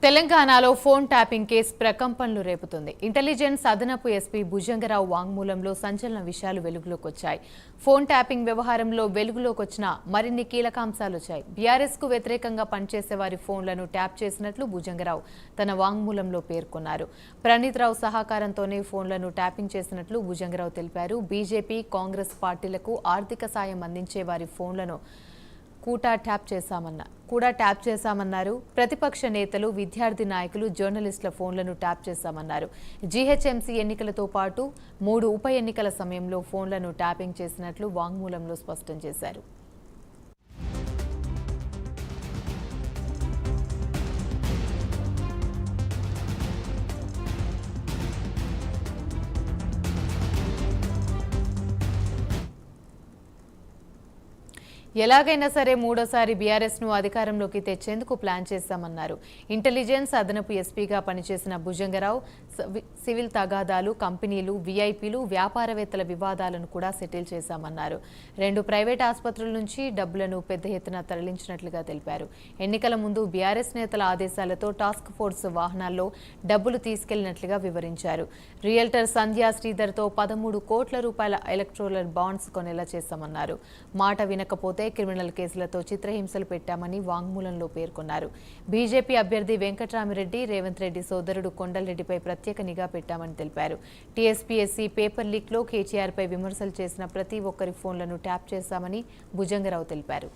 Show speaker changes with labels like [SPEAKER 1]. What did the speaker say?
[SPEAKER 1] తెలంగాణలో phone tapping case ప్రకంపనలు రేపుతుంది. Intelligence అదనపు ఎస్పీ భుజంగరావు వాంగ్మూలంలో సంచలన విషయాలు వెలుగులోకి వచ్చాయి. ఫోన్ ట్యాపింగ్ వ్యవహారంలో వెలుగులోకి వచ్చిన మరిన్ని కీలకాంశాలు వచ్చాయి. బీఆర్ఎస్ కు వ్యతిరేకంగా పనిచేసే వారి ఫోన్లను ట్యాప్ చేసినట్లు భుజంగరావు తన వాంగ్మూలంలో పేర్కొన్నారు. ప్రణీత్ రావు సహకారంతోనే ఫోన్లను ట్యాపింగ్ చేసినట్లు భుజంగరావు తెలిపారు. బీజేపీ, కాంగ్రెస్ పార్టీలకు ఆర్థిక సాయం అందించే వారి ఫోన్లను కూడా ట్యాప్ చేశామన్నారు. ప్రతిపక్ష నేతలు, విద్యార్థి నాయకులు, జర్నలిస్టుల ఫోన్లను ట్యాప్ చేశామన్నారు. జీహెచ్ఎంసీ ఎన్నికలతో పాటు 3 ఉప ఎన్నికల సమయంలో ఫోన్లను ట్యాపింగ్ చేసినట్లు వాంగ్మూలంలో స్పష్టం చేశారు. ఎలాగైనా సరే మూడోసారి బీఆర్ఎస్ ను అధికారంలోకి తెచ్చేందుకు ప్లాన్ చేశామన్నారు. ఇంటెలిజెన్స్ అదనపు ఎస్పీగా పనిచేసిన భుజంగరావు సివిల్ తగాదాలు, కంపెనీలు, వీఐపీలు, వ్యాపారవేత్తల వివాదాలను కూడా సెటిల్ చేశామన్నారు. 2 ప్రైవేట్ ఆసుపత్రుల నుంచి డబ్బులను పెద్ద ఎత్తున తరలించినట్లుగా తెలిపారు. ఎన్నికల ముందు బీఆర్ఎస్ నేతల ఆదేశాలతో టాస్క్ ఫోర్స్ వాహనాల్లో డబ్బులు తీసుకెళ్లినట్లుగా వివరించారు. రియల్టర్ సంధ్యా శ్రీధర్తో 13 కోట్ల రూపాయల ఎలక్ట్రోలర్ బాండ్స్ కొనేలా చేశామన్నారు. మాట వినకపోతే క్రిమినల్ కేసులతో చిత్రహింసలు పెట్టామని వాంగ్మూలంలో పేర్కొన్నారు. బీజేపీ అభ్యర్థి వెంకట్రామిరెడ్డి, రేవంత్ రెడ్డి సోదరుడు కొండలరెడ్డిపై ప్రత్యేక నిఘా పెట్టామని తెలిపారు. టీఎస్పీఎస్సీ పేపర్ లీక్ లో కేటీఆర్ పై విమర్శలు చేసిన ప్రతి ఒక్కరి ఫోన్లను ట్యాప్ చేశామని భుజంగరావు తెలిపారు.